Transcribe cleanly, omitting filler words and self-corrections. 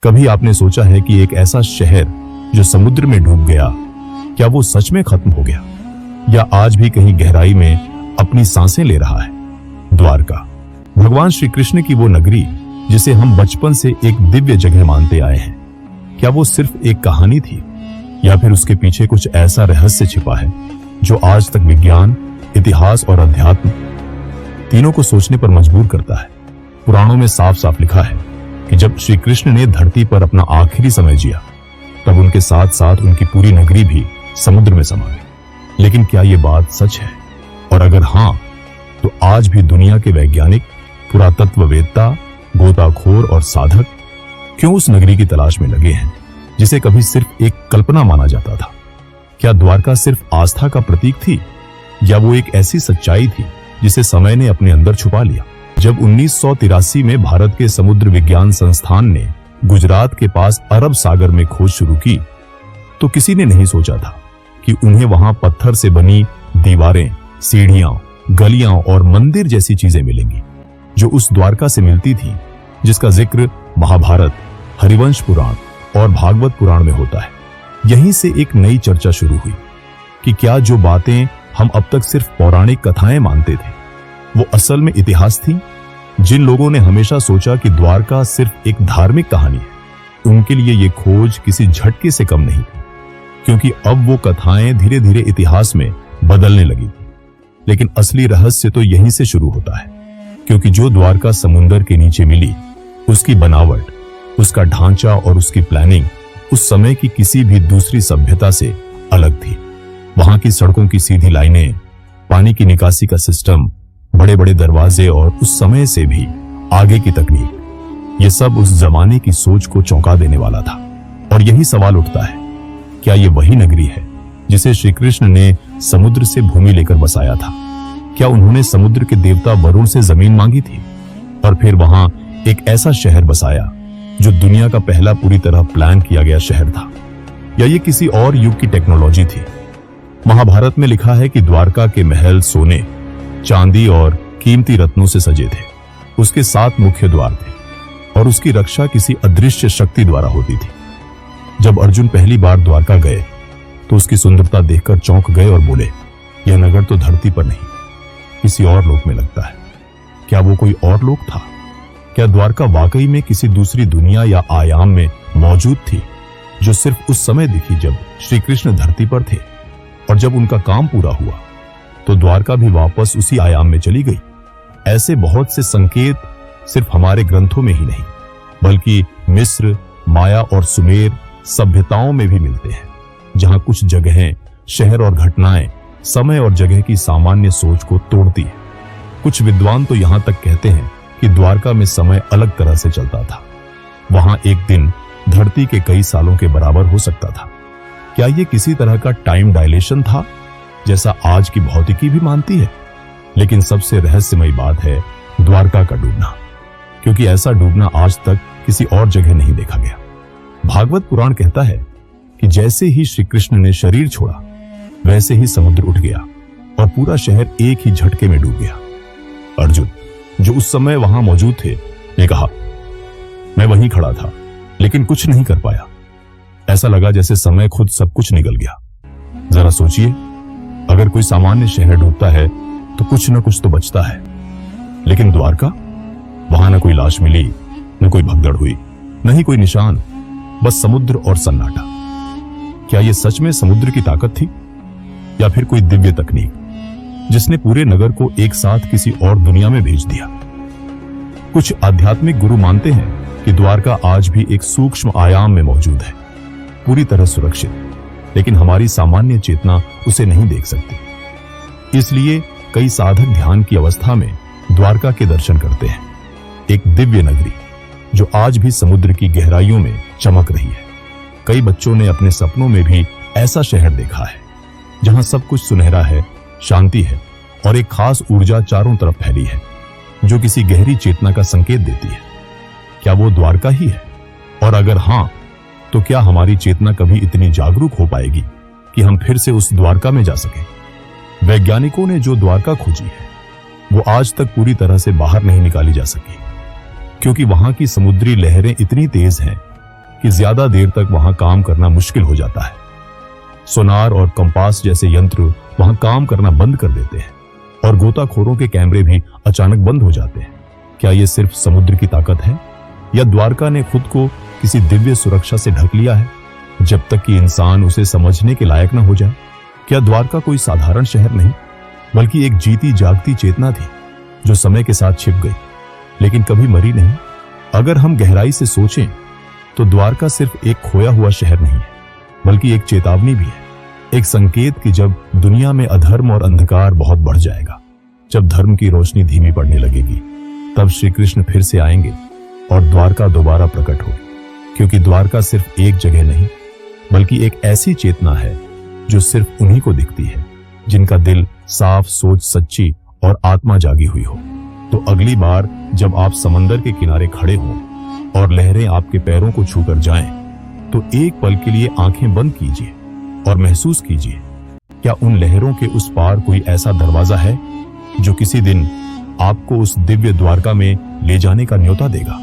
कभी आपने सोचा है कि एक ऐसा शहर जो समुद्र में डूब गया, क्या वो सच में खत्म हो गया या आज भी कहीं गहराई में अपनी सांसें ले रहा है? द्वारका, भगवान श्री कृष्ण की वो नगरी जिसे हम बचपन से एक दिव्य जगह मानते आए हैं, क्या वो सिर्फ एक कहानी थी या फिर उसके पीछे कुछ ऐसा रहस्य छिपा है जो आज तक विज्ञान, इतिहास और अध्यात्म तीनों को सोचने पर मजबूर करता है? पुराणों में साफ साफ लिखा है कि जब श्री कृष्ण ने धरती पर अपना आखिरी समय जिया, तब उनके साथ साथ उनकी पूरी नगरी भी समुद्र में समा गई। लेकिन क्या ये बात सच है? और अगर हाँ, तो आज भी दुनिया के वैज्ञानिक, पुरातत्ववेत्ता, गोताखोर और साधक क्यों उस नगरी की तलाश में लगे हैं जिसे कभी सिर्फ एक कल्पना माना जाता था? क्या द्वारका सिर्फ आस्था का प्रतीक थी या वो एक ऐसी सच्चाई थी जिसे समय ने अपने अंदर छुपा लिया? जब 1983 में भारत के समुद्र विज्ञान संस्थान ने गुजरात के पास अरब सागर में खोज शुरू की, तो किसी ने नहीं सोचा था कि उन्हें वहां पत्थर से बनी दीवारें, सीढ़ियां, गलियां और मंदिर जैसी चीजें मिलेंगी जो उस द्वारका से मिलती थी जिसका जिक्र महाभारत, हरिवंश पुराण और भागवत पुराण में होता है। यहीं से एक नई चर्चा शुरू हुई कि क्या जो बातें हम अब तक सिर्फ पौराणिक कथाएं मानते थे वो असल में इतिहास थी? जिन लोगों ने हमेशा सोचा कि द्वारका सिर्फ एक धार्मिक कहानी है, उनके लिए ये खोज किसी झटके से कम नहीं थी, क्योंकि अब वो कथाएं धीरे धीरे इतिहास में बदलने लगी थी। लेकिन असली रहस्य तो यहीं से शुरू होता है, क्योंकि जो द्वारका समुंदर के नीचे मिली, उसकी बनावट, उसका ढांचा और उसकी प्लानिंग उस समय की किसी भी दूसरी सभ्यता से अलग थी। वहां की सड़कों की सीधी लाइनें, पानी की निकासी का सिस्टम, बड़े बड़े दरवाजे और उस समय से भी आगे की तकनीक, ये सब उस जमाने की सोच को चौंका देने वाला था। और यही सवाल उठता है, क्या ये वही नगरी है जिसे श्री कृष्ण ने समुद्र से भूमि लेकर बसाया था? क्या उन्होंने समुद्र के देवता वरुण से जमीन मांगी थी और फिर वहां एक ऐसा शहर बसाया जो दुनिया का पहला पूरी तरह प्लान किया गया शहर था? या ये किसी और युग की टेक्नोलॉजी थी? महाभारत में लिखा है कि द्वारका के महल सोने, चांदी और कीमती रत्नों से सजे थे। उसके 7 मुख्य द्वार थे और उसकी रक्षा किसी अदृश्य शक्ति द्वारा होती थी। जब अर्जुन पहली बार द्वारका गए तो उसकी सुंदरता देखकर चौंक गए और बोले, यह नगर तो धरती पर नहीं, किसी और लोक में लगता है। क्या वो कोई और लोक था? क्या द्वारका वाकई में किसी दूसरी दुनिया या आयाम में मौजूद थी जो सिर्फ उस समय दिखी जब श्री कृष्ण धरती पर थे? और जब उनका काम पूरा हुआ तो द्वारका भी वापस उसी आयाम में चली गई। ऐसे बहुत से संकेत सिर्फ हमारे ग्रंथों में ही नहीं, बल्कि मिस्र, माया और सुमेर सभ्यताओं में भी मिलते हैं, जहां कुछ जगहें, शहर और घटनाएं समय और जगह की सामान्य सोच को तोड़ती है। कुछ विद्वान तो यहां तक कहते हैं कि द्वारका में समय अलग तरह से चलता था। वहां एक दिन धरती के कई सालों के बराबर हो सकता था। क्या यह किसी तरह का टाइम डायलेशन था, जैसा आज की भौतिकी भी मानती है? लेकिन सबसे रहस्यमयी बात है द्वारका का डूबना, क्योंकि ऐसा डूबना आज तक किसी और जगह नहीं देखा गया। भागवत पुराण कहता है कि जैसे ही श्री कृष्ण ने शरीर छोड़ा, वैसे ही समुद्र उठ गया और पूरा शहर एक ही झटके में डूब गया। अर्जुन, जो उस समय वहां मौजूद थे, ने कहा, मैं वहीं खड़ा था लेकिन कुछ नहीं कर पाया। ऐसा लगा जैसे समय खुद सब कुछ निगल गया। जरा सोचिए, अगर कोई सामान्य शहर डूबता है तो कुछ न कुछ तो बचता है, लेकिन द्वारका, वहां न कोई लाश मिली, न कोई भगदड़ हुई, न ही कोई निशान, बस समुद्र और सन्नाटा। क्या यह सच में समुद्र की ताकत थी या फिर कोई दिव्य तकनीक जिसने पूरे नगर को एक साथ किसी और दुनिया में भेज दिया? कुछ आध्यात्मिक गुरु मानते हैं कि द्वारका आज भी एक सूक्ष्म आयाम में मौजूद है, पूरी तरह सुरक्षित, लेकिन हमारी सामान्य चेतना उसे नहीं देख सकती। इसलिए कई साधक ध्यान की अवस्था में द्वारका के दर्शन करते हैं, एक दिव्य नगरी जो आज भी समुद्र की गहराइयों में चमक रही है। कई बच्चों ने अपने सपनों में भी ऐसा शहर देखा है जहां सब कुछ सुनहरा है, शांति है और एक खास ऊर्जा चारों तरफ फैली है जो किसी गहरी चेतना का संकेत देती है। क्या वो द्वारका ही है? और अगर हां, तो क्या हमारी चेतना कभी इतनी जागरूक हो पाएगी कि हम फिर से उस द्वारका में जा सकें? वैज्ञानिकों ने जो द्वारका खोजी है वो आज तक पूरी तरह से बाहर नहीं निकाली जा सकी, क्योंकि वहां की समुद्री लहरें इतनी तेज हैं कि ज्यादा देर तक वहां काम करना मुश्किल हो जाता है। सोनार और कंपास जैसे यंत्र वहां काम करना बंद कर देते हैं और गोताखोरों के कैमरे भी अचानक बंद हो जाते हैं। क्या यह सिर्फ समुद्र की ताकत है या द्वारका ने खुद को किसी दिव्य सुरक्षा से ढक लिया है जब तक कि इंसान उसे समझने के लायक न हो जाए? क्या द्वारका कोई साधारण शहर नहीं बल्कि एक जीती जागती चेतना थी जो समय के साथ छिप गई लेकिन कभी मरी नहीं? अगर हम गहराई से सोचें तो द्वारका सिर्फ एक खोया हुआ शहर नहीं है बल्कि एक चेतावनी भी है, एक संकेत कि जब दुनिया में अधर्म और अंधकार बहुत बढ़ जाएगा, जब धर्म की रोशनी धीमी पड़ने लगेगी, तब श्री कृष्ण फिर से आएंगे और द्वारका दोबारा प्रकट होगी। क्योंकि द्वारका सिर्फ एक जगह नहीं बल्कि एक ऐसी चेतना है जो सिर्फ उन्हीं को दिखती है जिनका दिल साफ, सोच सच्ची और आत्मा जागी हुई हो। तो अगली बार जब आप समंदर के किनारे खड़े हों और लहरें आपके पैरों को छूकर जाएं, तो एक पल के लिए आंखें बंद कीजिए और महसूस कीजिए क्या उन लहरों के उस पार कोई ऐसा दरवाजा है जो किसी दिन आपको उस दिव्य द्वारका में ले जाने का न्योता देगा।